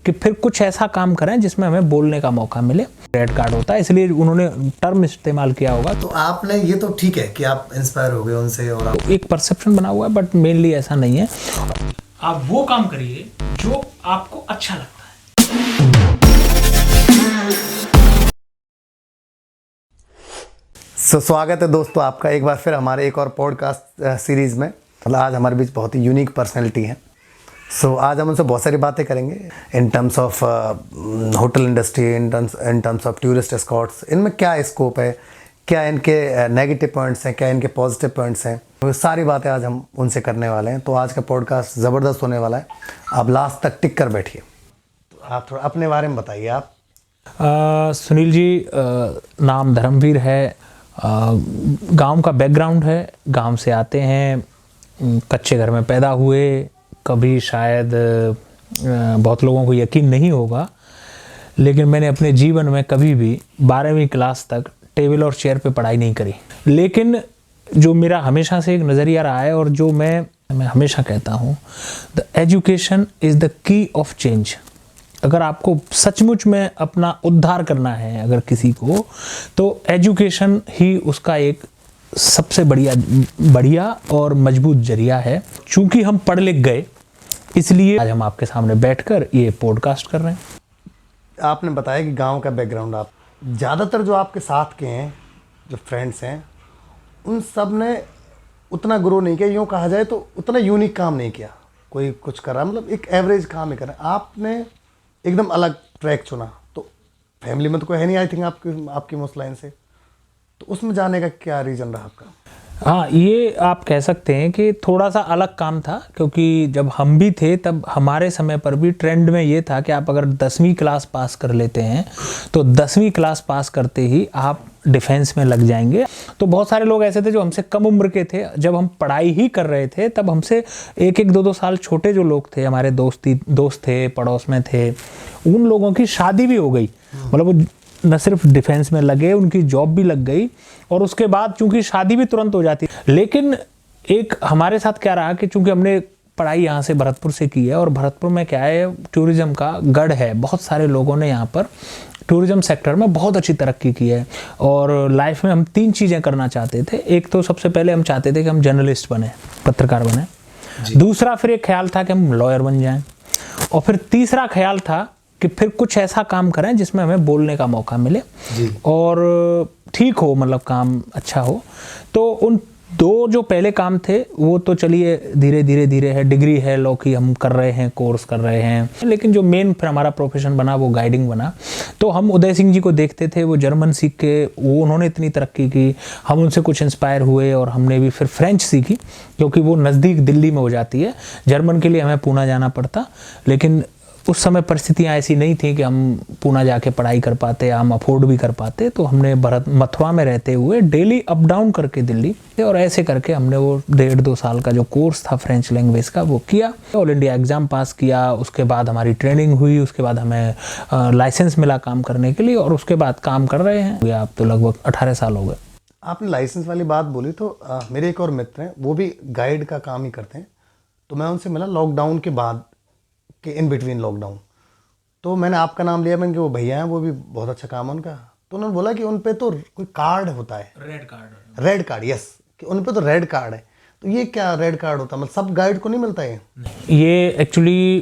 कि फिर कुछ ऐसा काम करें जिसमें हमें बोलने का मौका मिले। रेड कार्ड होता है, इसलिए उन्होंने टर्म इस्तेमाल किया होगा। तो आपने ये तो ठीक है कि आप इंस्पायर हो गए उनसे और आप... तो एक परसेप्शन बना हुआ है, बट मेनली ऐसा नहीं है। आप वो काम करिए जो आपको अच्छा लगता है। स्वागत है दोस्तों आपका एक बार फिर हमारे एक और पॉडकास्ट सीरीज़ में। आज हमारे बीच बहुत ही यूनिक पर्सनैलिटी है। आज हम उनसे बहुत सारी बातें करेंगे in terms of hotel industry, in terms of tourist Escorts. इनमें क्या स्कोप है, क्या इनके नेगेटिव पॉइंट्स हैं, क्या इनके पॉजिटिव पॉइंट्स हैं, तो सारी बातें आज हम उनसे करने वाले हैं। तो आज का पॉडकास्ट ज़बरदस्त होने वाला है, आप लास्ट तक टिक कर बैठिए। तो आप थोड़ा अपने बारे में बताइए। आप सुनील जी, नाम धर्मवीर है, गांव का बैकग्राउंड है, गांव से आते हैं, कच्चे घर में पैदा हुए। कभी शायद बहुत लोगों को यकीन नहीं होगा, लेकिन मैंने अपने जीवन में कभी भी 12वीं क्लास तक टेबल और चेयर पे पढ़ाई नहीं करी। लेकिन जो मेरा हमेशा से एक नज़रिया रहा है और जो मैं हमेशा कहता हूँ, the education is the key of change. अगर आपको सचमुच में अपना उद्धार करना है अगर किसी को, तो एजुकेशन ही उसका एक सबसे बढ़िया और मजबूत जरिया है। चूंकि हम पढ़ लिख गए, इसलिए आज हम आपके सामने बैठकर ये पॉडकास्ट कर रहे हैं। आपने बताया कि गांव का बैकग्राउंड, आप ज़्यादातर जो आपके साथ के हैं, जो फ्रेंड्स हैं, उन सब ने उतना ग्रो नहीं किया, यूँ कहा जाए तो उतना यूनिक काम नहीं किया। कोई कुछ कर रहा, मतलब एक एवरेज काम ही कर रहा है। आपने एकदम अलग ट्रैक चुना। तो फैमिली में तो कोई है नहीं, आई थिंक आपकी मोस्ट लाइन से, तो उसमें जाने का क्या रीज़न रहा आपका? हाँ, ये आप कह सकते हैं कि थोड़ा सा अलग काम था, क्योंकि जब हम भी थे तब हमारे समय पर भी ट्रेंड में ये था कि आप अगर 10वीं क्लास पास कर लेते हैं तो 10वीं क्लास पास करते ही आप डिफेंस में लग जाएंगे। तो बहुत सारे लोग ऐसे थे जो हमसे कम उम्र के थे, जब हम पढ़ाई ही कर रहे थे तब हमसे 1-2 साल छोटे जो लोग थे, हमारे दोस्त थे, पड़ोस में थे, उन लोगों की शादी भी हो गई। मतलब वो न सिर्फ डिफेंस में लगे, उनकी जॉब भी लग गई और उसके बाद चूंकि शादी भी तुरंत हो जाती। लेकिन एक हमारे साथ क्या रहा कि चूंकि हमने पढ़ाई यहाँ से भरतपुर से की है, और भरतपुर में क्या है, टूरिज्म का गढ़ है। बहुत सारे लोगों ने यहाँ पर टूरिज्म सेक्टर में बहुत अच्छी तरक्की की है। और लाइफ में हम 3 चीज़ें करना चाहते थे। एक तो सबसे पहले हम चाहते थे कि हम जर्नलिस्ट बने, पत्रकार बने। दूसरा फिर एक ख्याल था कि हम लॉयर बन जाएं, और फिर तीसरा ख्याल था कि फिर कुछ ऐसा काम करें जिसमें हमें बोलने का मौका मिले और ठीक हो, मतलब काम अच्छा हो। तो उन 2 जो पहले काम थे वो तो चलिए धीरे है, डिग्री है लॉ की, हम कर रहे हैं, कोर्स कर रहे हैं। लेकिन जो मेन फिर हमारा प्रोफेशन बना वो गाइडिंग बना। तो हम उदय सिंह जी को देखते थे, वो जर्मन सीख के, वो उन्होंने इतनी तरक्की की, हम उनसे कुछ इंस्पायर हुए और हमने भी फिर फ्रेंच सीखी, क्योंकि वो नज़दीक दिल्ली में हो जाती है। जर्मन के लिए हमें पूना जाना पड़ता, लेकिन उस समय परिस्थितियाँ ऐसी नहीं थी कि हम पूना जाके पढ़ाई कर पाते, हम अफोर्ड भी कर पाते। तो हमने मथुरा में रहते हुए डेली अप डाउन करके दिल्ली, और ऐसे करके हमने वो 1.5-2 साल का जो कोर्स था फ्रेंच लैंग्वेज का वो किया। ऑल इंडिया एग्ज़ाम पास किया, उसके बाद हमारी ट्रेनिंग हुई, उसके बाद हमें लाइसेंस मिला काम करने के लिए, और उसके बाद काम कर रहे हैं। आप तो लगभग 18 साल हो गए। आपने लाइसेंस वाली बात बोली, तो मेरे एक और मित्र हैं, वो भी गाइड का काम ही करते हैं। तो मैं उनसे मिला लॉकडाउन के बाद के, इन बिटवीन लॉकडाउन। तो मैंने आपका नाम लिया, मैंने कि वो भैया हैं, वो भी बहुत अच्छा काम है उनका। तो उन्होंने बोला कि उन पे तो कोई कार्ड होता है, रेड कार्ड, यस, कि उन पे तो रेड कार्ड है। तो ये क्या रेड कार्ड होता है, मतलब सब गाइड को नहीं मिलता है? ये एक्चुअली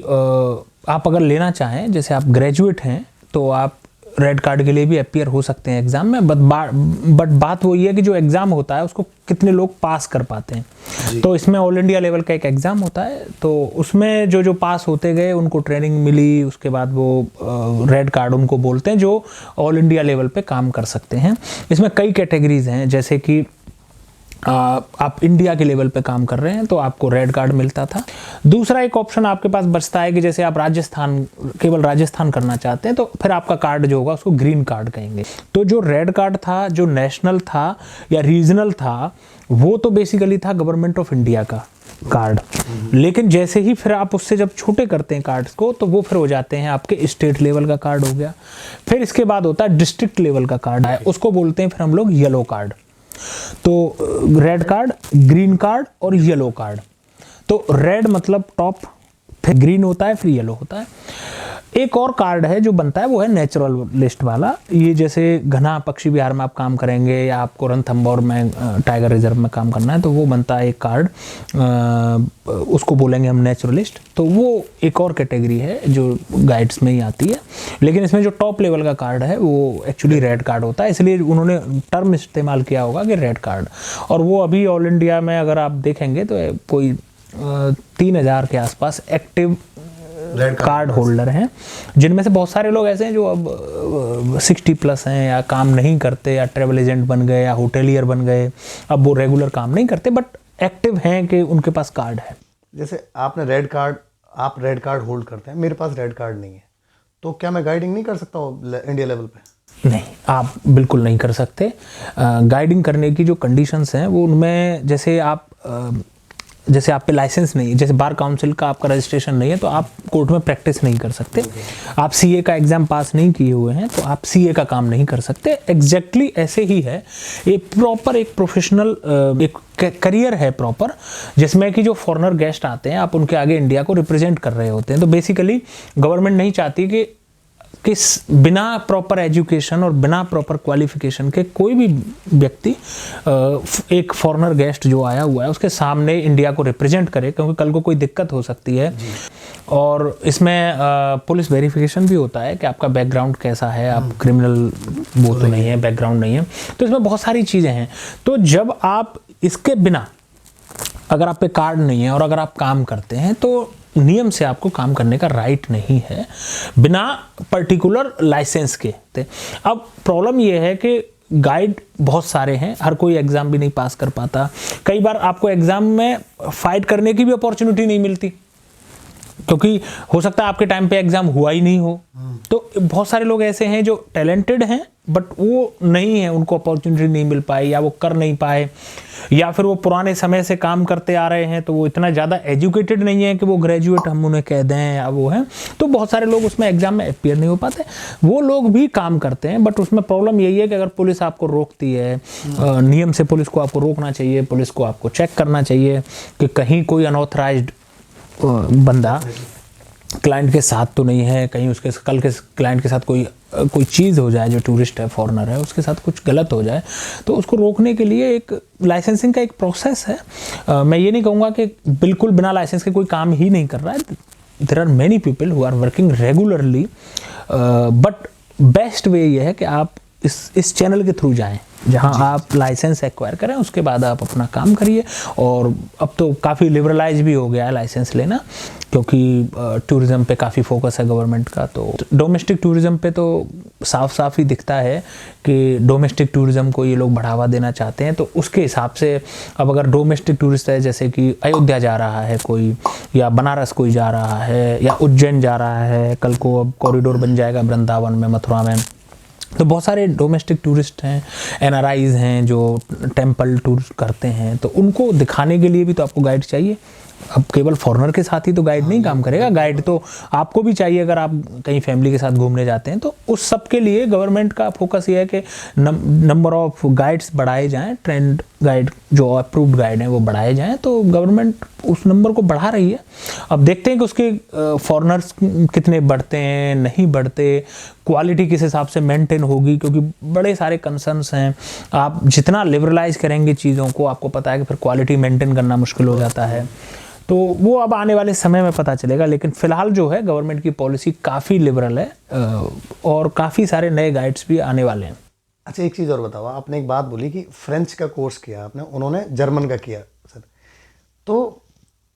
आप अगर लेना चाहें, जैसे आप ग्रेजुएट हैं तो आप रेड कार्ड के लिए भी अपीयर हो सकते हैं एग्ज़ाम में। बट बात वो ये है कि जो एग्ज़ाम होता है उसको कितने लोग पास कर पाते हैं। तो इसमें ऑल इंडिया लेवल का एक एग्ज़ाम होता है, तो उसमें जो पास होते गए उनको ट्रेनिंग मिली, उसके बाद वो रेड कार्ड उनको बोलते हैं, जो ऑल इंडिया लेवल पे काम कर सकते हैं। इसमें कई कैटेगरीज हैं, जैसे कि आप इंडिया के लेवल पे काम कर रहे हैं तो आपको रेड कार्ड मिलता था। दूसरा एक ऑप्शन आपके पास बचता है कि जैसे आप केवल राजस्थान करना चाहते हैं, तो फिर आपका कार्ड जो होगा उसको ग्रीन कार्ड कहेंगे। तो जो रेड कार्ड था, जो नेशनल था या रीजनल था, वो तो बेसिकली था गवर्नमेंट ऑफ इंडिया का कार्ड। लेकिन जैसे ही फिर आप उससे जब छोटे करते हैं कार्ड्स को, तो वो फिर हो जाते हैं आपके स्टेट लेवल का कार्ड हो गया। फिर इसके बाद होता है डिस्ट्रिक्ट लेवल का कार्ड है, उसको बोलते हैं फिर हम लोग येलो कार्ड। तो रेड कार्ड, ग्रीन कार्ड और येलो कार्ड। तो रेड मतलब टॉप, फिर ग्रीन होता है, फिर येलो होता है। एक और कार्ड है जो बनता है, वो है नेचुरलिस्ट वाला। ये जैसे घना पक्षी विहार में आप काम करेंगे या आपको रणथंभौर में टाइगर रिजर्व में काम करना है, तो वो बनता है एक कार्ड, उसको बोलेंगे हम नेचुरलिस्ट। तो वो एक और कैटेगरी है जो गाइड्स में ही आती है, लेकिन इसमें जो टॉप लेवल का कार्ड है वो एक्चुअली रेड कार्ड होता है, इसलिए उन्होंने टर्म इस्तेमाल किया होगा कि रेड कार्ड। और वो अभी ऑल इंडिया में अगर आप देखेंगे तो कोई 3000 के आसपास एक्टिव कार्ड होल्डर हैं, जिनमें से बहुत सारे लोग ऐसे हैं जो अब 60+ हैं या काम नहीं करते, या ट्रेवल एजेंट बन गए, या होटेलियर बन गए, अब वो रेगुलर काम नहीं करते बट एक्टिव हैं कि उनके पास कार्ड है। जैसे आपने रेड कार्ड, आप रेड कार्ड होल्ड करते हैं, मेरे पास रेड कार्ड नहीं है, तो क्या मैं गाइडिंग नहीं कर सकता हूँ इंडिया लेवल पे? नहीं, आप बिल्कुल नहीं कर सकते। गाइडिंग करने की जो कंडीशंस हैं वो उनमें जैसे आप पे लाइसेंस नहीं है, जैसे बार काउंसिल का आपका रजिस्ट्रेशन नहीं है तो आप कोर्ट में प्रैक्टिस नहीं कर सकते। आप सीए का एग्ज़ाम पास नहीं किए हुए हैं तो आप सीए का काम नहीं कर सकते। एग्जैक्टली ऐसे ही है, ये प्रॉपर एक प्रोफेशनल एक करियर है प्रॉपर, जिसमें कि जो फॉरेनर गेस्ट आते हैं आप उनके आगे इंडिया को रिप्रेजेंट कर रहे होते हैं। तो बेसिकली गवर्नमेंट नहीं चाहती कि बिना प्रॉपर एजुकेशन और बिना प्रॉपर क्वालिफिकेशन के कोई भी व्यक्ति एक फॉरेनर गेस्ट जो आया हुआ है उसके सामने इंडिया को रिप्रेजेंट करे, क्योंकि कल को कोई दिक्कत हो सकती है। और इसमें पुलिस वेरिफिकेशन भी होता है कि आपका बैकग्राउंड कैसा है, आप क्रिमिनल वो तो नहीं है, बैकग्राउंड नहीं है, तो इसमें बहुत सारी चीज़ें हैं। तो जब आप इसके बिना, अगर आप पे कार्ड नहीं है और अगर आप काम करते हैं तो नियम से आपको काम करने का राइट नहीं है बिना पर्टिकुलर लाइसेंस के। अब प्रॉब्लम ये है कि गाइड बहुत सारे हैं, हर कोई एग्ज़ाम भी नहीं पास कर पाता। कई बार आपको एग्ज़ाम में फाइट करने की भी अपॉर्चुनिटी नहीं मिलती, क्योंकि हो सकता है आपके टाइम पे एग्ज़ाम हुआ ही नहीं हो। तो बहुत सारे लोग ऐसे हैं जो टैलेंटेड हैं बट वो नहीं है, उनको अपॉर्चुनिटी नहीं मिल पाई, या वो कर नहीं पाए, या फिर वो पुराने समय से काम करते आ रहे हैं तो वो इतना ज़्यादा एजुकेटेड नहीं है कि वो ग्रेजुएट हम उन्हें कह दें या वो हैं। तो बहुत सारे लोग उसमें एग्जाम में अपीयर नहीं हो पाते। वो लोग भी काम करते हैं बट उसमें प्रॉब्लम यही है कि अगर पुलिस आपको रोकती है, नियम से पुलिस को आपको रोकना चाहिए, पुलिस को आपको चेक करना चाहिए कि कहीं कोई अनऑथराइज्ड बंदा क्लाइंट के साथ तो नहीं है, कहीं उसके कल के क्लाइंट के साथ कोई चीज़ हो जाए, जो टूरिस्ट है, फॉरेनर है, उसके साथ कुछ गलत हो जाए, तो उसको रोकने के लिए एक लाइसेंसिंग का एक प्रोसेस है। मैं ये नहीं कहूँगा कि बिल्कुल बिना लाइसेंस के कोई काम ही नहीं कर रहा है। There are many people who are working regularly, but best way ये है कि आप इस चैनल के थ्रू जाएं जहां आप लाइसेंस एक्वायर करें, उसके बाद आप अपना काम करिए। और अब तो काफ़ी लिबरलाइज भी हो गया है लाइसेंस लेना, क्योंकि टूरिज़्म पे काफ़ी फोकस है गवर्नमेंट का। तो डोमेस्टिक टूरिज़्म पे तो साफ साफ ही दिखता है कि डोमेस्टिक टूरिज़्म को ये लोग बढ़ावा देना चाहते हैं। तो उसके हिसाब से अब अगर डोमेस्टिक टूरिस्ट है, जैसे कि अयोध्या जा रहा है कोई, या बनारस कोई जा रहा है, या उज्जैन जा रहा है, कल को अब कॉरिडोर बन जाएगा वृंदावन में, मथुरा में, तो बहुत सारे डोमेस्टिक टूरिस्ट हैं, एनआरआईज हैं जो टेम्पल टूर करते हैं, तो उनको दिखाने के लिए भी तो आपको गाइड चाहिए। अब केवल फॉरेनर के साथ ही तो गाइड नहीं काम करेगा, गाइड तो आपको भी चाहिए अगर आप कहीं फैमिली के साथ घूमने जाते हैं। तो उस सब के लिए गवर्नमेंट का फोकस ये है कि नंबर ऑफ गाइड्स बढ़ाए जाएं, ट्रेंड गाइड जो अप्रूव्ड गाइड हैं वो बढ़ाए जाएं। तो गवर्नमेंट उस नंबर को बढ़ा रही है। अब देखते हैं कि उसके फॉरेनर्स कितने बढ़ते हैं, नहीं बढ़ते, क्वालिटी किस हिसाब से मेंटेन होगी, क्योंकि बड़े सारे कंसर्न्स हैं। आप जितना लिबरलाइज करेंगे चीज़ों को, आपको पता है कि फिर क्वालिटी मेंटेन करना मुश्किल हो जाता है। तो वो अब आने वाले समय में पता चलेगा, लेकिन फिलहाल जो है गवर्नमेंट की पॉलिसी काफ़ी लिबरल है और काफ़ी सारे नए गाइड्स भी आने वाले हैं। अच्छा, एक चीज़ और बताओ, आपने एक बात बोली कि फ्रेंच का कोर्स किया आपने, उन्होंने जर्मन का किया सर, तो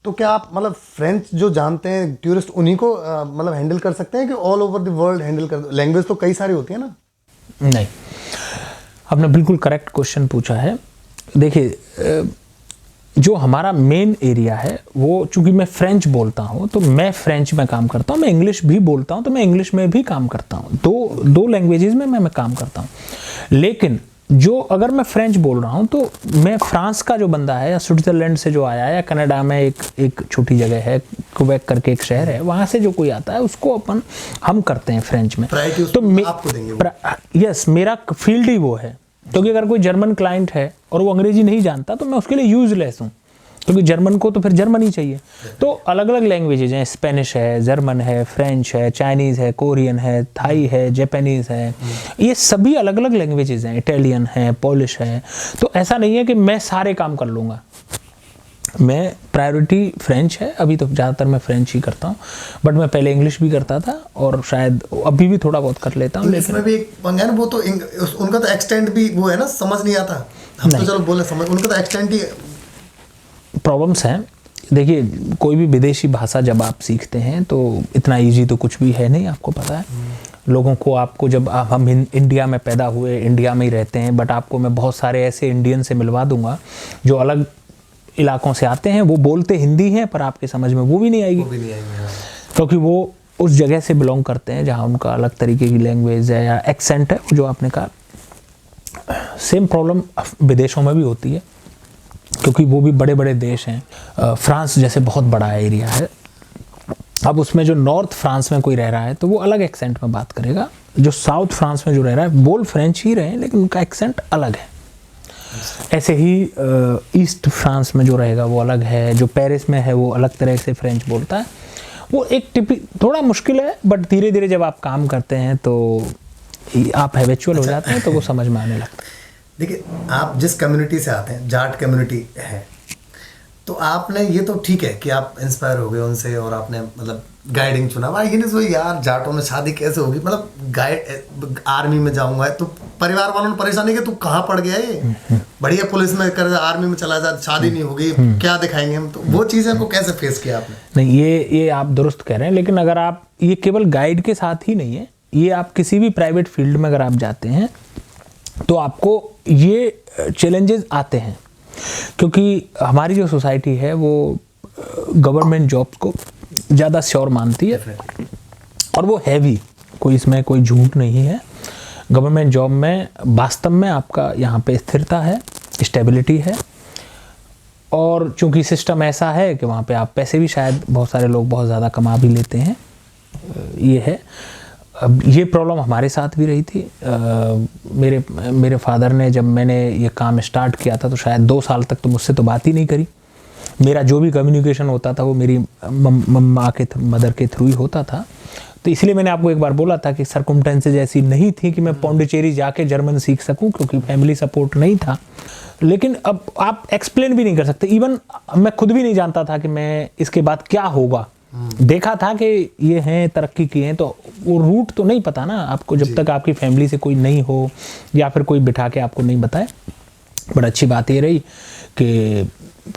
क्या आप मतलब फ्रेंच जो जानते हैं टूरिस्ट उन्हीं को मतलब हैंडल कर सकते हैं कि all over the world handle कर? लैंग्वेज तो कई सारी होती है ना। नहीं, आपने बिल्कुल करेक्ट क्वेश्चन पूछा है। देखिए, जो हमारा मेन एरिया है वो, चूंकि मैं फ्रेंच बोलता हूँ तो मैं फ्रेंच में काम करता हूँ, मैं इंग्लिश भी बोलता हूँ तो मैं इंग्लिश में भी काम करता हूँ, दो लैंग्वेजेस में मैं काम करता हूँ। लेकिन जो अगर मैं फ्रेंच बोल रहा हूँ तो मैं फ्रांस का जो बंदा है, या स्विट्ज़रलैंड से जो आया है, या कनाडा में एक छोटी जगह है क्वेबेक करके एक शहर है, वहाँ से जो कोई आता है उसको हम करते हैं फ्रेंच में। तो आपको देंगे यस, मेरा फील्ड ही वो है। क्योंकि अगर कोई जर्मन क्लाइंट है और वो अंग्रेजी नहीं जानता तो मैं उसके लिए यूजलेस हूँ, क्योंकि जर्मन को तो फिर जर्मन ही चाहिए। तो अलग अलग लैंग्वेजेज हैं, स्पेनिश है, जर्मन है, फ्रेंच है, चाइनीज़ है, कोरियन है, थाई है, जापानीज़ है, ये सभी अलग अलग लैंग्वेजेज हैं, इटालियन है, पोलिश है। तो ऐसा नहीं है कि मैं सारे काम कर लूँगा। मैं प्रायोरिटी फ्रेंच है, अभी तो ज़्यादातर मैं फ्रेंच ही करता हूँ, बट मैं पहले इंग्लिश भी करता था और शायद अभी भी थोड़ा बहुत कर लेता हूँ। लेकिन भी एक पंगा है ना, वो तो उनका तो एक्सटेंट भी वो है ना, समझ नहीं आता। हम तो चलो बोले समझ, उनका तो एक्सटेंट ही प्रॉब्लम्स हैं। देखिए, कोई भी विदेशी भाषा जब आप सीखते हैं तो इतना इजी तो कुछ भी है नहीं, आपको पता है। लोगों को आपको जब हम इंडिया में पैदा हुए, इंडिया में ही रहते हैं, बट आपको मैं बहुत सारे ऐसे इंडियन से मिलवा दूंगा जो अलग इलाकों से आते हैं, वो बोलते हिंदी हैं पर आपके समझ में वो भी नहीं आएगी, क्योंकि वो उस जगह से बिलोंग करते हैं जहाँ उनका अलग तरीके की लैंग्वेज है या एक्सेंट है, जो आपने कहा। सेम प्रॉब्लम विदेशों में भी होती है, क्योंकि वो भी बड़े बड़े देश हैं। फ्रांस जैसे बहुत बड़ा एरिया है, अब उसमें जो नॉर्थ फ्रांस में कोई रह रहा है तो वो अलग एक्सेंट में बात करेगा, जो साउथ फ्रांस में जो रह रहा है बोल फ्रेंच ही रहे लेकिन उनका एक्सेंट अलग है। ऐसे ही ईस्ट फ्रांस में जो रहेगा वो अलग है, जो पेरिस में है वो अलग तरह से फ्रेंच बोलता है। वो एक थोड़ा मुश्किल है, बट धीरे धीरे जब आप काम करते हैं तो आप हैबिचुअल हो जाते हैं, तो वो समझ में आने लगता है। देखिए, आप जिस कम्युनिटी से आते हैं, जाट कम्युनिटी है, तो आपने ये तो ठीक है कि आप इंस्पायर हो गए उनसे और आपने मतलब गाइडिंग चुना। भाई ये नहीं सोई यार जाटों में शादी कैसे होगी, मतलब गाइड आर्मी में जाऊंगा तो परिवार वालों ने परेशानी कि तू कहाँ पड़ गया ये, बढ़िया पुलिस में कर, आर्मी में चला जा, शादी नहीं होगी, क्या दिखाएंगे हम। तो वो चीज़ें को कैसे फेस किया आपने? नहीं, ये आप दुरुस्त कह रहे हैं, लेकिन अगर आप, ये केवल गाइड के साथ ही नहीं है, ये आप किसी भी प्राइवेट फील्ड में अगर आप जाते हैं तो आपको ये चैलेंजेस आते हैं, क्योंकि हमारी जो सोसाइटी है वो गवर्नमेंट जॉब्स को ज़्यादा श्योर मानती है, और वो है भी, कोई इसमें कोई झूठ नहीं है। गवर्नमेंट जॉब में वास्तव में आपका यहाँ पे स्थिरता है, स्टेबिलिटी है, और चूंकि सिस्टम ऐसा है कि वहाँ पे आप पैसे भी शायद बहुत सारे लोग बहुत ज़्यादा कमा भी लेते हैं, ये है। अब ये प्रॉब्लम हमारे साथ भी रही थी। मेरे फादर ने, जब मैंने ये काम स्टार्ट किया था तो शायद 2 साल तक तो मुझसे तो बात ही नहीं करी। मेरा जो भी कम्युनिकेशन होता था वो मेरी मम्मा के मदर के थ्रू ही होता था। तो इसलिए मैंने आपको एक बार बोला था कि सर्कमस्टेंसेस ऐसी नहीं थी कि मैं पौंडीचेरी जाके जर्मन सीख सकूं, क्योंकि फैमिली सपोर्ट नहीं था। लेकिन अब आप एक्सप्लेन भी नहीं कर सकते, इवन मैं खुद भी नहीं जानता था कि मैं इसके बाद क्या होगा। देखा था कि ये हैं, तरक्की की हैं, तो वो रूट तो नहीं पता ना आपको, जब तक आपकी फैमिली से कोई नहीं हो या फिर कोई बिठा के आपको नहीं बताए। बट अच्छी बात ये रही कि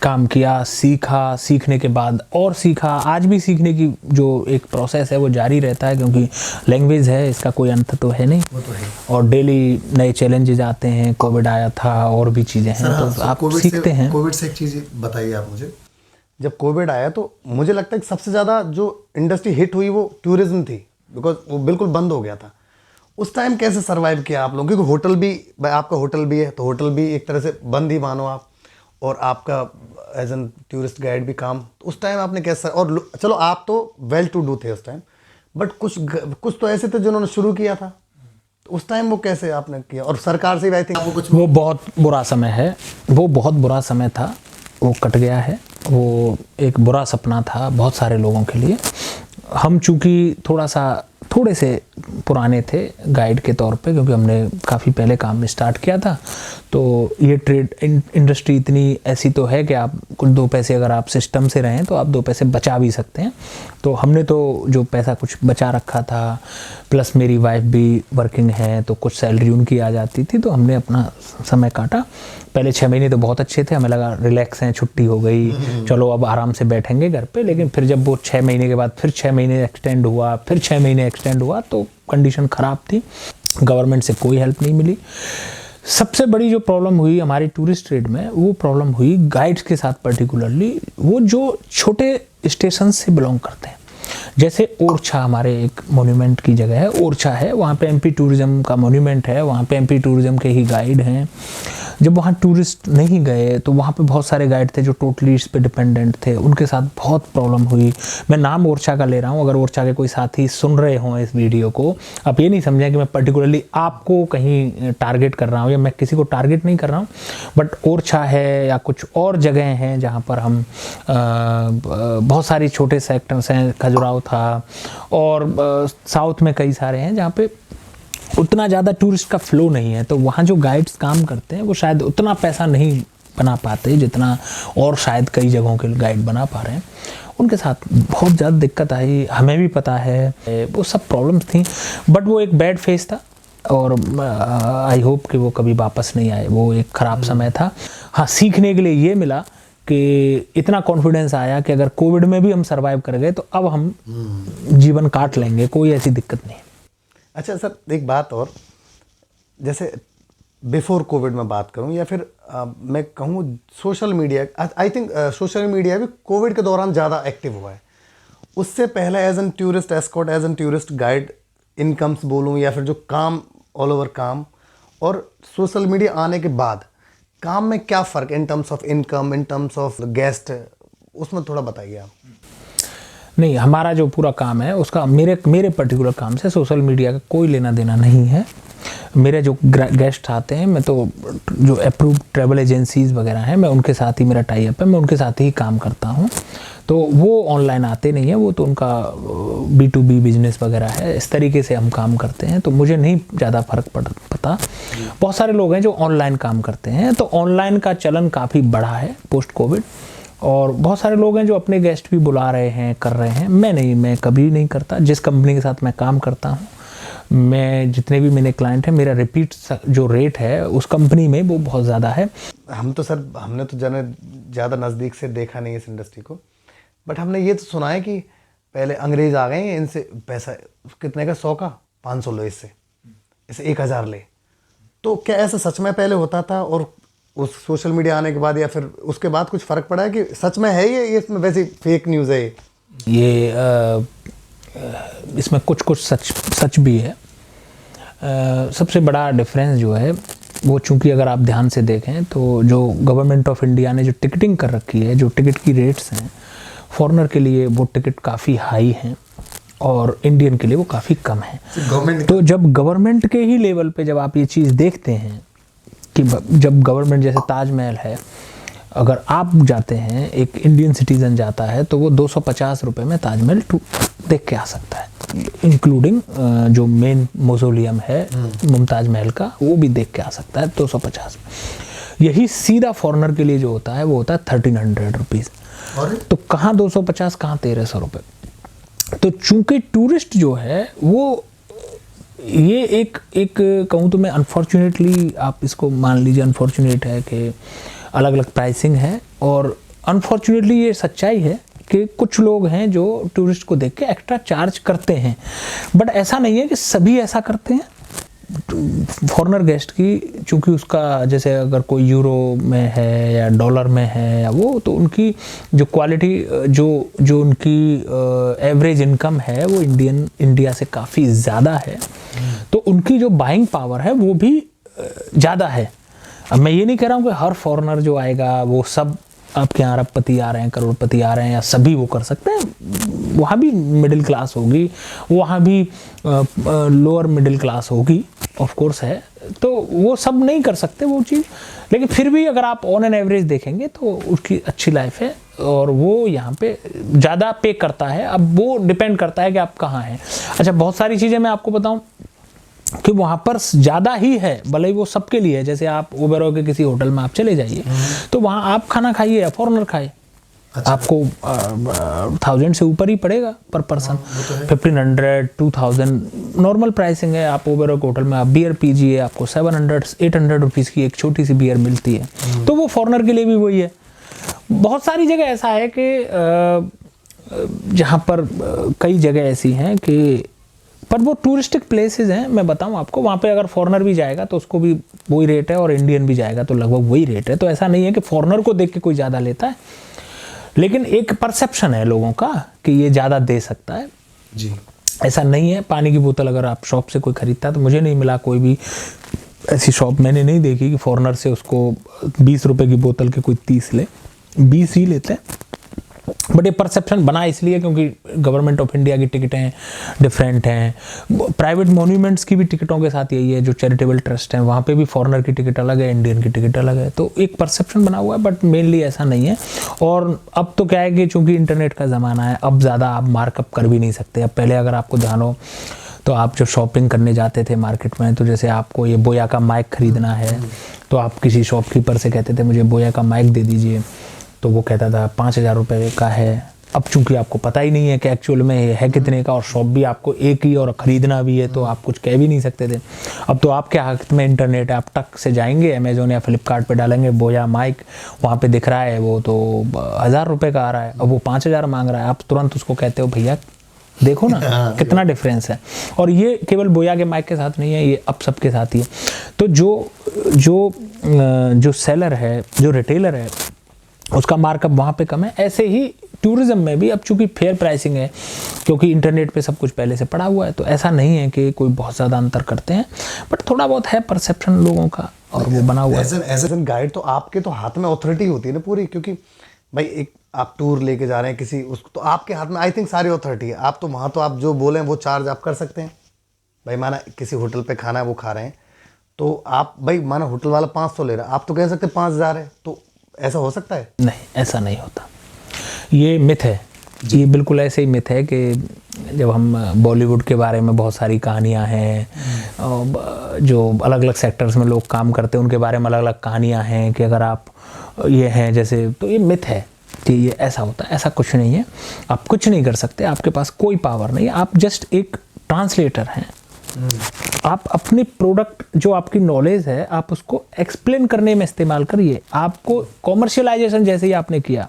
काम किया, सीखा, सीखने के बाद और सीखा। आज भी सीखने की जो एक प्रोसेस है वो जारी रहता है, क्योंकि लैंग्वेज है, इसका कोई अंत तो है नहीं। वो तो है। और डेली नए चैलेंजेस आते हैं, कोविड आया था और भी चीज़ें हैं, तो आप सीखते हैं। कोविड से एक चीज़ बताइए आप मुझे, जब कोविड आया तो मुझे लगता है कि सबसे ज़्यादा जो इंडस्ट्री हिट हुई वो टूरिज्म थी, बिकॉज वो बिल्कुल बंद हो गया था। उस टाइम कैसे सर्वाइव किया आप लोग, क्योंकि होटल भी, आपका होटल भी है तो होटल भी एक तरह से बंद ही मानो आप, और आपका एज एन टूरिस्ट गाइड भी काम, तो उस टाइम आपने कैसा, और चलो आप तो वेल टू डू थे उस टाइम, बट कुछ तो ऐसे थे जिन्होंने शुरू किया था, तो उस टाइम वो कैसे आपने किया, और सरकार से आई थिंक आपको कुछ? वो बहुत बुरा समय है, वो बहुत बुरा समय था, वो कट गया है। वो एक बुरा सपना था बहुत सारे लोगों के लिए। हम चूँकि थोड़े से पुराने थे गाइड के तौर पे, क्योंकि हमने काफ़ी पहले काम स्टार्ट किया था, तो ये ट्रेड इंडस्ट्री इतनी ऐसी तो है कि आप कुछ 2 पैसे अगर आप सिस्टम से रहें तो आप 2 पैसे बचा भी सकते हैं। तो हमने तो जो पैसा कुछ बचा रखा था, प्लस मेरी वाइफ भी वर्किंग है तो कुछ सैलरी उनकी आ जाती थी, तो हमने अपना समय काटा। पहले 6 महीने तो बहुत अच्छे थे, हमें लगा रिलैक्स हैं, छुट्टी हो गई, चलो अब आराम से बैठेंगे घर पे। लेकिन फिर जब वो 6 महीने के बाद फिर 6 महीने एक्सटेंड हुआ, फिर 6 महीने एक्सटेंड हुआ, तो कंडीशन ख़राब थी, गवर्नमेंट से कोई हेल्प नहीं मिली। सबसे बड़ी जो प्रॉब्लम हुई हमारी टूरिस्ट ट्रेड में, वो प्रॉब्लम हुई गाइड्स के साथ, पर्टिकुलरली वो जो छोटे स्टेशन से बिलोंग करते हैं। जैसे ओरछा हमारे एक मोन्यूमेंट की जगह है, ओरछा है, वहाँ पे एमपी टूरिज्म का मोन्यूमेंट है, वहाँ पे एमपी टूरिज्म के ही गाइड हैं जब वहाँ टूरिस्ट नहीं गए तो वहाँ पे बहुत सारे गाइड थे जो टोटली इस पे डिपेंडेंट थे, उनके साथ बहुत प्रॉब्लम हुई। मैं नाम ओरछा का ले रहा हूँ, अगर ओरछा के कोई साथी सुन रहे हों इस वीडियो को, आप ये नहीं समझें कि मैं पर्टिकुलरली आपको कहीं टारगेट कर रहा हूँ या मैं किसी को टारगेट नहीं कर रहा हूँ, बट ओरछा है या कुछ और जगह हैं जहाँ पर हम बहुत सारी छोटे सेक्टर्स हैं, खजुराहो था और साउथ में कई सारे हैं जहाँ पे उतना ज़्यादा टूरिस्ट का फ्लो नहीं है। तो वहाँ जो गाइड्स काम करते हैं वो शायद उतना पैसा नहीं बना पाते जितना और शायद कई जगहों के गाइड बना पा रहे हैं। उनके साथ बहुत ज़्यादा दिक्कत आई, हमें भी पता है, वो सब प्रॉब्लम्स थी, बट वो एक बैड फेज था और आई होप कि वो कभी वापस नहीं आए। वो एक ख़राब समय था। हाँ, सीखने के लिए ये मिला कि इतना कॉन्फिडेंस आया कि अगर कोविड में भी हम सर्वाइव कर गए तो अब हम जीवन काट लेंगे, कोई ऐसी दिक्कत नहीं। अच्छा सर, एक बात और, जैसे बिफोर कोविड में बात करूं या फिर मैं कहूं social media, I think social media भी कोविड के दौरान ज़्यादा एक्टिव हुआ है। उससे पहले as an tourist escort, as an tourist guide, incomes बोलूं या फिर जो काम, ऑल ओवर काम, और सोशल मीडिया आने के बाद काम में क्या फ़र्क in terms of income, in terms of guest, उसमें थोड़ा बताइए आप। नहीं, हमारा जो पूरा काम है उसका मेरे पर्टिकुलर काम से सोशल मीडिया का कोई लेना देना नहीं है। मेरे जो गेस्ट आते हैं, मैं तो जो अप्रूव्ड ट्रैवल एजेंसीज़ वगैरह हैं, मैं उनके साथ ही, मेरा टाई अप है, मैं उनके साथ ही काम करता हूँ। तो वो ऑनलाइन आते नहीं है, वो तो उनका B2B बिजनेस वगैरह है, इस तरीके से हम काम करते हैं। तो मुझे नहीं ज़्यादा फ़र्क पता। बहुत सारे लोग हैं जो ऑनलाइन काम करते हैं, तो ऑनलाइन का चलन काफ़ी बढ़ा है पोस्ट कोविड, और बहुत सारे लोग हैं जो अपने गेस्ट भी बुला रहे हैं, कर रहे हैं। मैं कभी नहीं करता। जिस कंपनी के साथ मैं काम करता हूँ, मैं जितने भी मेरे क्लाइंट हैं, मेरा रिपीट जो रेट है उस कंपनी में वो बहुत ज़्यादा है। हम तो सर, हमने तो ज़्यादा नज़दीक से देखा नहीं इस इंडस्ट्री को, बट हमने ये तो सुना है कि पहले अंग्रेज़ आ गए हैं, इनसे पैसा कितने का, 100 का 500 लो, इससे 1000 ले। तो क्या ऐसा सच में पहले होता था, और उस सोशल मीडिया आने के बाद या फिर उसके बाद कुछ फ़र्क पड़ा है कि सच में है ये इसमें वैसे फेक न्यूज़ है ये? इसमें कुछ सच भी है। सबसे बड़ा डिफरेंस जो है वो, चूंकि अगर आप ध्यान से देखें तो जो गवर्नमेंट ऑफ इंडिया ने जो टिकटिंग कर रखी है, जो टिकट की रेट्स हैं फॉरेनर के लिए, वो टिकट काफ़ी हाई हैं और इंडियन के लिए वो काफ़ी कम है। तो जब गवर्नमेंट के ही लेवल पे जब आप ये चीज़ देखते हैं कि जब गवर्नमेंट, जैसे ताजमहल है, अगर आप जाते हैं, एक इंडियन सिटीज़न जाता है, तो वो 250 रुपये में ताजमहल देख के आ सकता है, इंक्लूडिंग जो मेन मौसोलियम है मुमताज़ महल का, वो भी देख के आ सकता है 250 में। यही सीधा फॉरेनर के लिए जो होता है वो होता है 1300 रुपीज़। तो कहाँ 250, कहाँ 1300 रुपये। तो चूंकि टूरिस्ट जो है वो, ये एक कहूँ तो मैं, अनफॉर्चुनेटली आप इसको मान लीजिए, अनफॉर्चुनेट है कि अलग अलग प्राइसिंग है, और अनफॉर्चुनेटली ये सच्चाई है कि कुछ लोग हैं जो टूरिस्ट को देख के एक्स्ट्रा चार्ज करते हैं। बट ऐसा नहीं है कि सभी ऐसा करते हैं। फॉरेनर गेस्ट की, चूँकि उसका, जैसे अगर कोई यूरो में है या डॉलर में है या वो, तो उनकी जो क्वालिटी, जो उनकी एवरेज इनकम है वो इंडिया से काफ़ी ज़्यादा है, तो उनकी जो बाइंग पावर है वो भी ज़्यादा है। अब मैं ये नहीं कह रहा हूँ कि हर फॉरेनर जो आएगा वो सब आपके यहाँ अरबपति आ रहे हैं, करोड़पति आ रहे हैं, या सभी वो कर सकते हैं। वहाँ भी मिडिल क्लास होगी, वहाँ भी लोअर मिडिल क्लास होगी, ऑफ कोर्स है। तो वो सब नहीं कर सकते वो चीज़, लेकिन फिर भी अगर आप ऑन एन एवरेज देखेंगे तो उसकी अच्छी लाइफ है, और वो यहाँ पे ज़्यादा पे करता है। अब वो डिपेंड करता है कि आप कहाँ हैं। अच्छा, बहुत सारी चीज़ें मैं आपको बताऊँ कि वहाँ पर ज़्यादा ही है, भले ही वो सबके लिए है। जैसे आप ओबेरॉय के किसी होटल में आप चले जाइए, तो वहाँ आप खाना खाइए या फॉरेनर खाए, अच्छा, आपको 1000 से ऊपर ही पड़ेगा पर पर्सन। 1500 2000 नॉर्मल प्राइसिंग है। आप ओबेरॉय के होटल में आप बियर पीजिए, आपको 700-800 रुपीज़ की एक छोटी सी बियर मिलती है। तो वो फॉरेनर के लिए भी वही है। बहुत सारी जगह ऐसा है कि जहाँ पर कई जगह ऐसी हैं कि, पर वो टूरिस्टिक प्लेसेस हैं। मैं बताऊं आपको, वहाँ पे अगर फॉरेनर भी जाएगा तो उसको भी वही रेट है, और इंडियन भी जाएगा तो लगभग वही रेट है। तो ऐसा नहीं है कि फॉरेनर को देख के कोई ज़्यादा लेता है, लेकिन एक परसेप्शन है लोगों का कि ये ज़्यादा दे सकता है जी। ऐसा नहीं है। पानी की बोतल अगर आप शॉप से कोई खरीदता है, तो मुझे नहीं मिला कोई भी ऐसी शॉप मैंने नहीं देखी कि फॉरेनर से उसको 20 रुपए की बोतल के कोई 30 ले, 20 ही लेते हैं। बट ये परसेप्शन बना इसलिए क्योंकि गवर्नमेंट ऑफ इंडिया की टिकटें डिफरेंट हैं, प्राइवेट मॉन्यूमेंट्स की भी टिकटों के साथ यही है, जो चैरिटेबल ट्रस्ट हैं वहाँ पे भी फॉरेनर की टिकट अलग है, इंडियन की टिकट अलग है, तो एक परसेप्शन बना हुआ है, बट मेनली ऐसा नहीं है। और अब तो क्या है कि चूंकि इंटरनेट का ज़माना है, अब ज़्यादा आप मार्कअप कर भी नहीं सकते। अब पहले अगर आपको ध्यान हो तो आप जो शॉपिंग करने जाते थे मार्केट में, तो जैसे आपको ये बोया का माइक खरीदना है तो आप किसी शॉपकीपर से कहते थे मुझे बोया का माइक दे दीजिए, तो वो कहता था 5,000 रुपये का है। अब चूंकि आपको पता ही नहीं है कि एक्चुअल में है कितने का, और शॉप भी आपको एक ही और ख़रीदना भी है, तो आप कुछ कह भी नहीं सकते थे। अब तो आपके हाथ में इंटरनेट है, आप टक से जाएंगे अमेज़ोन या फ्लिपकार्ट पे डालेंगे बोया माइक, वहाँ पे दिख रहा है वो तो 1,000 रुपये का आ रहा है, अब वो 5,000 मांग रहा है, आप तुरंत उसको कहते हो भैया देखो ना कितना डिफरेंस है। और ये केवल बोया के माइक के साथ नहीं है, ये अब सबके साथ ही है। तो जो सेलर है, जो रिटेलर है, उसका मार्कअप वहाँ पे कम है। ऐसे ही टूरिज्म में भी अब चूंकि फेयर प्राइसिंग है, क्योंकि इंटरनेट पे सब कुछ पहले से पड़ा हुआ है, तो ऐसा नहीं है कि कोई बहुत ज़्यादा अंतर करते हैं, बट थोड़ा बहुत है परसेप्शन लोगों का, और वो बना हुआ है। एज एन गाइड तो आपके तो हाथ में अथॉरिटी होती है ना पूरी, क्योंकि भाई एक आप टूर लेके जा रहे हैं किसी उसको, तो आपके हाथ में आई थिंक सारी अथॉरिटी है। आप तो वहाँ तो आप जो बोलें वो चार्ज आप कर सकते हैं। भाई माना किसी होटल पे खाना है वो खा रहे हैं, तो आप भाई माना होटल वाला 500 ले रहा है, आप तो कह सकते हैं 5,000 है, तो ऐसा हो सकता है? नहीं, ऐसा नहीं होता, ये मिथ है। ये बिल्कुल ऐसे ही मिथ है कि जब हम बॉलीवुड के बारे में बहुत सारी कहानियाँ हैं, जो अलग अलग सेक्टर्स में लोग काम करते हैं उनके बारे में अलग अलग कहानियाँ हैं कि अगर आप ये हैं जैसे, तो ये मिथ है कि ये ऐसा होता है। ऐसा कुछ नहीं है, आप कुछ नहीं कर सकते, आपके पास कोई पावर नहीं है, आप जस्ट एक ट्रांसलेटर हैं। आप अपने प्रोडक्ट, जो आपकी नॉलेज है, आप उसको एक्सप्लेन करने में इस्तेमाल करिए। आपको कॉमर्शियलाइजेशन जैसे ही आपने किया,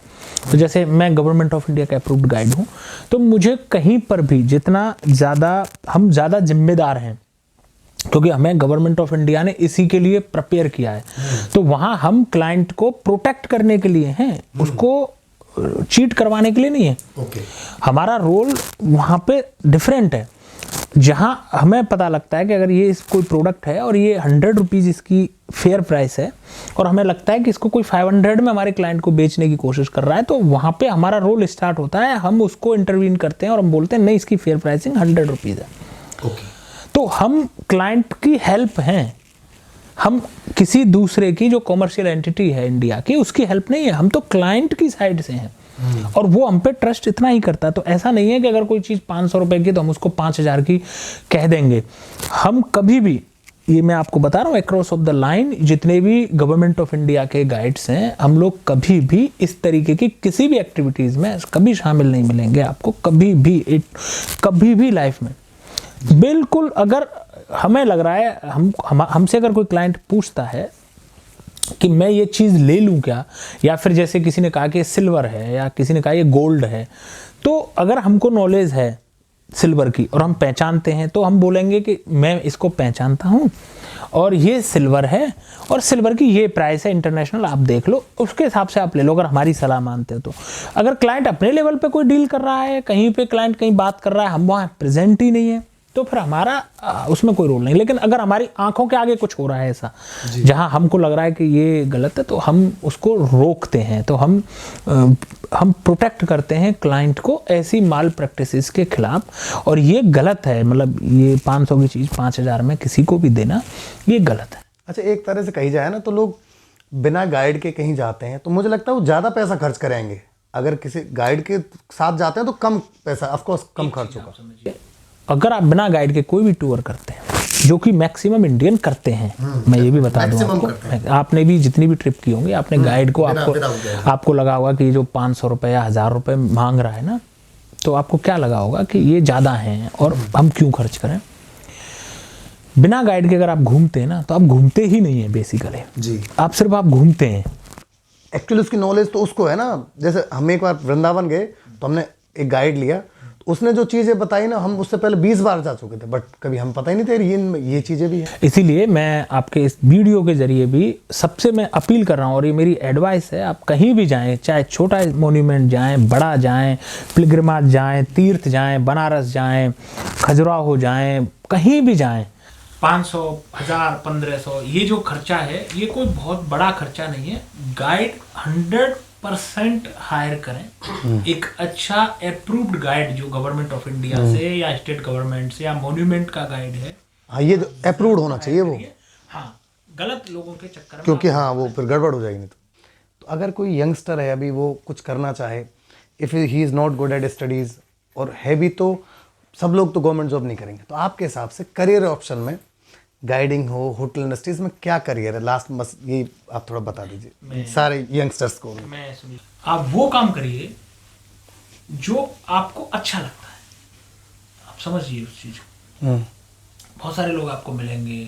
तो जैसे मैं गवर्नमेंट ऑफ इंडिया का अप्रूव्ड गाइड हूँ, तो मुझे कहीं पर भी जितना ज़्यादा हम ज़्यादा जिम्मेदार हैं, क्योंकि हमें गवर्नमेंट ऑफ इंडिया ने इसी के लिए प्रिपेयर किया है, तो वहाँ हम क्लाइंट को प्रोटेक्ट करने के लिए हैं, उसको चीट करवाने के लिए नहीं है। हमारा रोल वहाँ पे डिफरेंट है, जहां हमें पता लगता है कि अगर ये कोई प्रोडक्ट है और ये 100 रुपीज़ इसकी फेयर प्राइस है, और हमें लगता है कि इसको कोई 500 में हमारे क्लाइंट को बेचने की कोशिश कर रहा है, तो वहाँ पे हमारा रोल स्टार्ट होता है। हम उसको इंटरवीन करते हैं और हम बोलते हैं नहीं, इसकी फेयर प्राइसिंग 100 रुपीज़ है। तो हम क्लाइंट की हेल्प हैं, हम किसी दूसरे की जो कॉमर्शियल एंटिटी है इंडिया की, उसकी हेल्प नहीं है, हम तो क्लाइंट की साइड से हैं, और वो हम पे ट्रस्ट इतना ही करता है। तो ऐसा नहीं है कि अगर कोई चीज़ 500 रुपए की तो हम उसको 5,000 की कह देंगे। हम कभी भी, ये मैं आपको बता रहा हूँ अक्रॉस ऑफ द लाइन, जितने भी गवर्नमेंट ऑफ इंडिया के गाइड्स हैं, हम लोग कभी भी इस तरीके की किसी भी एक्टिविटीज़ में कभी शामिल नहीं मिलेंगे आपको, कभी भी लाइफ में। बिल्कुल, अगर हमें लग रहा है, हमसे अगर कोई क्लाइंट पूछता है कि मैं ये चीज़ ले लूँ क्या, या फिर जैसे किसी ने कहा कि ये सिल्वर है, या किसी ने कहा ये गोल्ड है, तो अगर हमको नॉलेज है सिल्वर की और हम पहचानते हैं, तो हम बोलेंगे कि मैं इसको पहचानता हूँ और ये सिल्वर है और सिल्वर की ये प्राइस है इंटरनेशनल, आप देख लो, उसके हिसाब से आप ले लो, अगर हमारी सलाह मानते हो तो। अगर क्लाइंट अपने लेवल पे कोई डील कर रहा है, कहीं पे क्लाइंट कहीं बात कर रहा है, हम वहाँ प्रेजेंट ही नहीं है, तो फिर हमारा उसमें कोई रोल नहीं। लेकिन अगर हमारी आंखों के आगे कुछ हो रहा है ऐसा, जहां हमको लग रहा है कि ये गलत है, तो हम उसको रोकते हैं, तो हम प्रोटेक्ट करते हैं क्लाइंट को ऐसी माल प्रैक्टिसेस के खिलाफ। और ये गलत है, मतलब ये 500 की चीज़ 5,000 में किसी को भी देना, ये गलत है। अच्छा, एक तरह से कही जाए ना, तो लोग बिना गाइड के कहीं जाते हैं, तो मुझे लगता है वो ज़्यादा पैसा खर्च करेंगे। अगर किसी गाइड के साथ जाते हैं तो कम पैसा, ऑफकोर्स कम खर्च होगा। अगर आप बिना गाइड के कोई भी टूर करते हैं, जो कि मैक्सिमम इंडियन करते हैं, मैं ये भी बता दूं आपको, आपने भी जितनी भी ट्रिप की होंगी, आपने गाइड को आपको लगा होगा कि जो 500 रुपये या 1,000 रुपये मांग रहा है ना, तो आपको क्या लगा होगा कि ये ज़्यादा हैं और हम क्यों खर्च करें। बिना गाइड के अगर आप घूमते हैं ना, तो आप घूमते ही नहीं है बेसिकली जी, आप सिर्फ आप घूमते हैं। एक्चुअली उसकी नॉलेज तो उसको है ना। जैसे हम एक बार वृंदावन गए, तो हमने एक गाइड लिया, उसने जो चीज़ें बताई ना, हम उससे पहले 20 बार जा चुके थे, बट कभी हम पता ही नहीं थे ये चीज़ें भी हैं। इसीलिए मैं आपके इस वीडियो के जरिए भी सबसे मैं अपील कर रहा हूँ, और ये मेरी एडवाइस है, आप कहीं भी जाएं, चाहे छोटा मोन्यूमेंट जाएं, बड़ा जाएं, पिलग्रिमेज जाएं, तीर्थ जाएं, बनारस जाएं, खजुराहो जाएं, कहीं भी जाएं, 500, 1000, 1500 ये जो खर्चा है ये कोई बहुत बड़ा खर्चा नहीं है। गाइड 100% हायर करें, एक अच्छा अप्रूव्ड गाइड जो गवर्नमेंट ऑफ इंडिया से या स्टेट गवर्नमेंट से या मॉन्यूमेंट का गाइड है। हाँ, ये अप्रूव्ड होना चाहिए वो। हाँ, गलत लोगों के चक्कर में क्योंकि हाँ वो फिर गड़बड़ हो जाएगी नहीं तो अगर कोई यंगस्टर है अभी वो कुछ करना चाहे, if he is not good at studies और है भी, तो सब लोग तो गवर्नमेंट जॉब नहीं करेंगे, तो आपके हिसाब से करियर ऑप्शन में गाइडिंग हो, होटल इंडस्ट्रीज में क्या करियर है लास्ट, बस ये आप थोड़ा बता दीजिए सारे यंगस्टर्स को। मैं सुनिए, आप वो काम करिए जो आपको अच्छा लगता है, आप समझिए उस चीज़ को। बहुत सारे लोग आपको मिलेंगे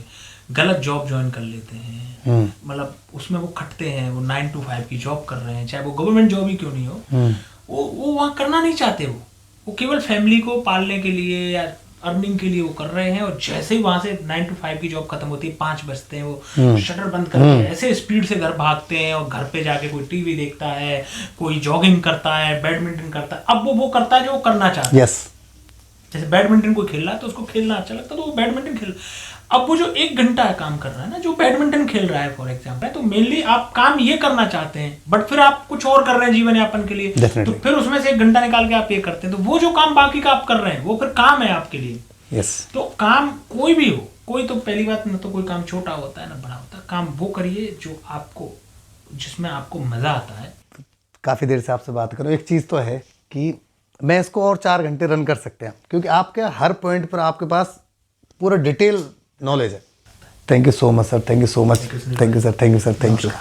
गलत जॉब ज्वाइन कर लेते हैं, मतलब उसमें वो खटते हैं, वो 9 to 5 की जॉब कर रहे हैं, चाहे वो गवर्नमेंट जॉब ही क्यों नहीं हो, वो वहाँ करना नहीं चाहते, वो केवल फैमिली को पालने के लिए या अर्निंग के लिए वो कर रहे हैं। और जैसे ही वहाँ से 9 to 5 की जॉब खत्म होती है, 5 बजते हैं, वो शटर बंद करके ऐसे स्पीड से घर भागते हैं और घर पे जाके कोई टीवी देखता है, कोई जॉगिंग करता है, बैडमिंटन करता है। अब वो करता है जो वो करना चाहता है। यस, जैसे बैडमिंटन कोई खेल रहा है तो उसको खेलना अच्छा लगता है तो वो बैडमिंटन खेल। अब वो जो 1 घंटा काम कर रहा है ना, जो बैडमिंटन खेल रहा है फॉर एग्जाम्पल, तो मेनली आप काम ये करना चाहते हैं बट फिर आप कुछ और कर रहे हैं जीवन यापन के लिए, तो फिर उसमें से 1 घंटा निकाल के आप ये करते हैं, तो वो जो काम बाकी का आप कर रहे हैं वो फिर काम है आपके लिए। यस, तो काम कोई भी हो, कोई तो पहली बात ना तो कोई काम छोटा होता है ना बड़ा होता है, काम वो करिए जो आपको, जिसमें आपको मजा आता है। काफ़ी देर से आपसे बात करूँ, एक चीज़ तो है कि मैं इसको और 4 घंटे रन कर सकते हैं क्योंकि आपके हर पॉइंट पर आपके पास पूरा डिटेल नॉलेज है। Thank you so much sir, thank you so much, thank you sir, thank you sir, thank you.